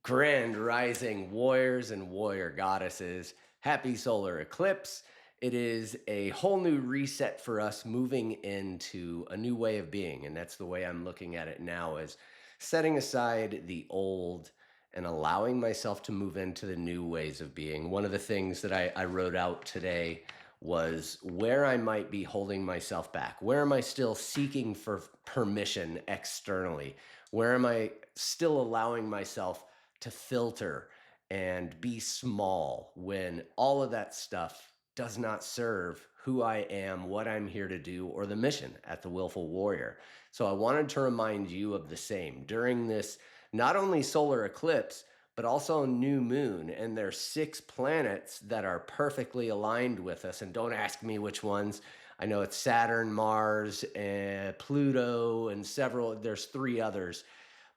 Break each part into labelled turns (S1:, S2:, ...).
S1: Grand rising warriors and warrior goddesses. Happy solar eclipse. It is a whole new reset for us moving into a new way of being. And that's the way I'm looking at it now is setting aside the old and allowing myself to move into the new ways of being. One of the things that I wrote out today was where I might be holding myself back. Where am I still seeking for permission externally? Where am I still allowing myself to filter and be small when all of that stuff does not serve who I am, what I'm here to do, or the mission at the Willful Warrior. So I wanted to remind you of the same during this not only solar eclipse, but also new moon. And there's 6 planets that are perfectly aligned with us. And don't ask me which ones. I know it's Saturn, Mars, and Pluto, and there's 3 others,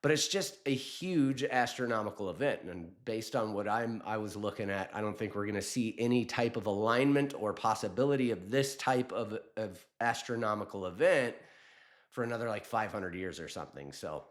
S1: but it's just a huge astronomical event. And based on what I was looking at, I don't think we're going to see any type of alignment or possibility of this type of astronomical event for another like 500 years or something. So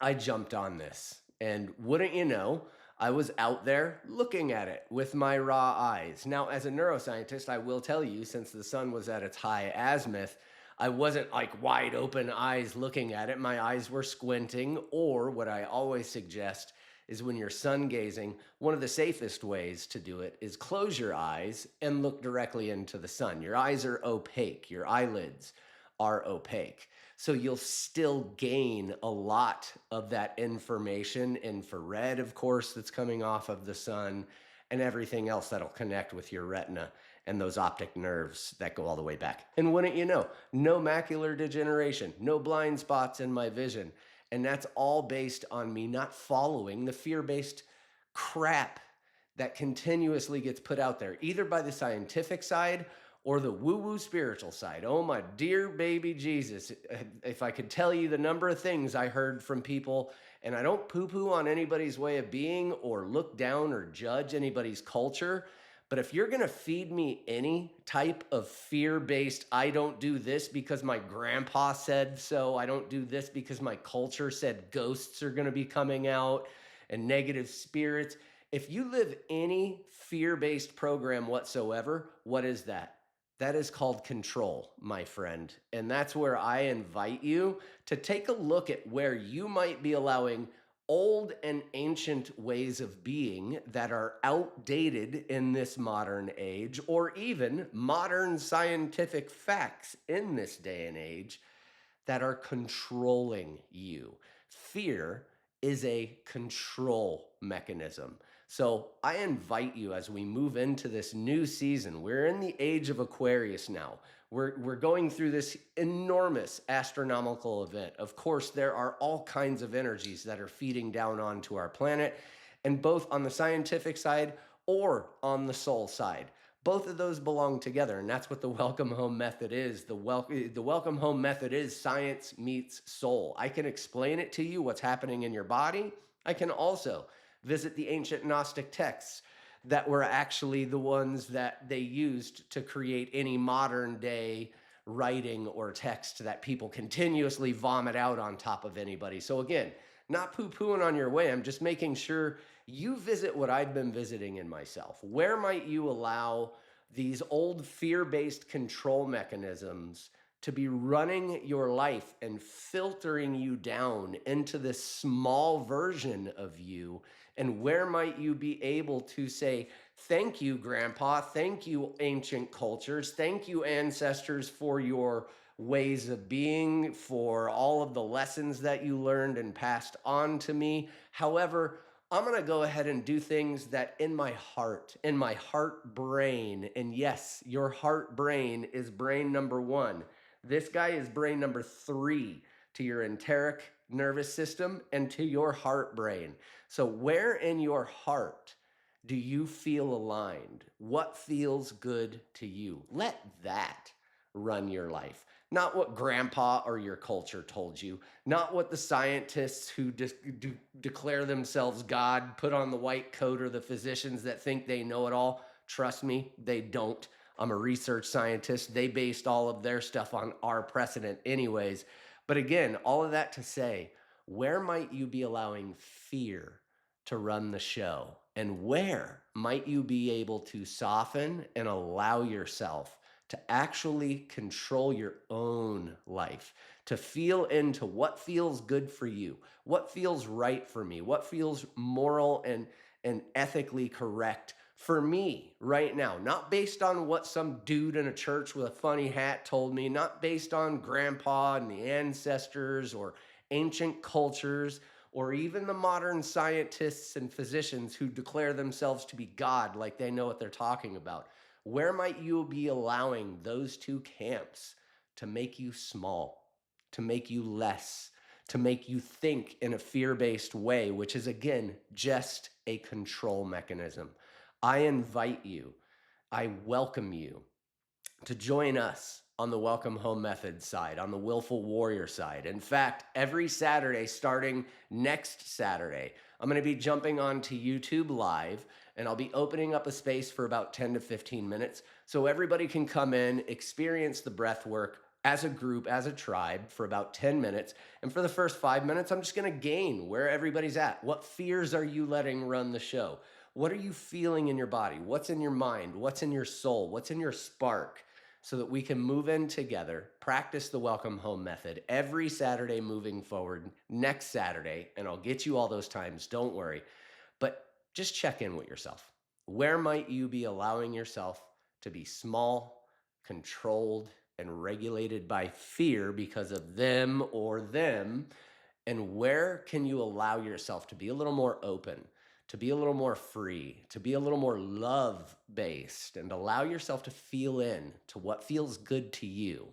S1: I jumped on this. And wouldn't you know, I was out there looking at it with my raw eyes. Now, as a neuroscientist, I will tell you, since the sun was at its high azimuth, I wasn't like wide open eyes looking at it. My eyes were squinting, or what I always suggest is when you're sun gazing, one of the safest ways to do it is close your eyes and look directly into the sun. Your eyes are opaque, your eyelids are opaque. So you'll still gain a lot of that information, infrared, of course, that's coming off of the sun, and everything else that'll connect with your retina and those optic nerves that go all the way back. And wouldn't you know, no macular degeneration, no blind spots in my vision. And that's all based on me not following the fear based crap that continuously gets put out there, either by the scientific side or the woo woo spiritual side. Oh, my dear baby Jesus. If I could tell you the number of things I heard from people, and I don't poo poo on anybody's way of being or look down or judge anybody's culture. But if you're going to feed me any type of fear based, I don't do this because my grandpa said so, I don't do this because my culture said ghosts are going to be coming out and negative spirits. If you live any fear based program whatsoever, what is that? That is called control, my friend. And that's where I invite you to take a look at where you might be allowing old and ancient ways of being that are outdated in this modern age, or even modern scientific facts in this day and age that are controlling you. Fear is a control mechanism. So I invite you as we move into this new season. We're in the age of Aquarius now. We're going through this enormous astronomical event. Of course, there are all kinds of energies that are feeding down onto our planet, and both on the scientific side or on the soul side. Both of those belong together, and that's what the welcome home method is. The welcome home method is science meets soul. I can explain it to you what's happening in your body. I can also visit the ancient Gnostic texts that were actually the ones that they used to create any modern day writing or text that people continuously vomit out on top of anybody. So again, not poo-pooing on your way. I'm just making sure you visit what I've been visiting in myself. Where might you allow these old fear-based control mechanisms to be running your life and filtering you down into this small version of you? And where might you be able to say, thank you, Grandpa, thank you, ancient cultures, thank you, ancestors, for your ways of being, for all of the lessons that you learned and passed on to me. However, I'm going to go ahead and do things that in my heart brain, and yes, your heart brain is brain number 1. This guy is brain number 3 to your enteric nervous system and to your heart brain. So, where in your heart do you feel aligned? What feels good to you? Let that run your life. Not what grandpa or your culture told you, not what the scientists who declare themselves God put on the white coat, or the physicians that think they know it all. Trust me, they don't. I'm a research scientist. They based all of their stuff on our precedent, anyways. But again, all of that to say, where might you be allowing fear to run the show? And where might you be able to soften and allow yourself to actually control your own life, to feel into what feels good for you, what feels right for me, what feels moral and ethically correct for me right now, not based on what some dude in a church with a funny hat told me, not based on grandpa and the ancestors or ancient cultures or even the modern scientists and physicians who declare themselves to be God like they know what they're talking about. Where might you be allowing those two camps to make you small, to make you less, to make you think in a fear based way, which is again just a control mechanism? I invite you, I welcome you to join us on the Welcome Home Method side, on the Willful Warrior side. In fact, every Saturday, starting next Saturday, I'm going to be jumping onto YouTube Live and I'll be opening up a space for about 10 to 15 minutes so everybody can come in, experience the breath work as a group, as a tribe for about 10 minutes. And for the first 5 minutes, I'm just going to gain where everybody's at. What fears are you letting run the show? What are you feeling in your body? What's in your mind? What's in your soul? What's in your spark? So that we can move in together, practice the welcome home method every Saturday moving forward, next Saturday, and I'll get you all those times, don't worry. But just check in with yourself. Where might you be allowing yourself to be small, controlled, and regulated by fear because of them or them? And where can you allow yourself to be a little more open, to be a little more free, to be a little more love based, and allow yourself to feel in to what feels good to you?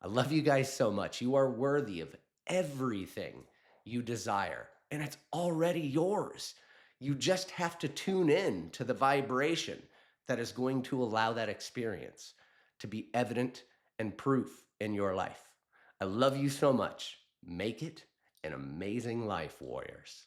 S1: I love you guys so much. You are worthy of everything you desire, and it's already yours. You just have to tune in to the vibration that is going to allow that experience to be evident and proof in your life. I love you so much. Make it an amazing life, warriors.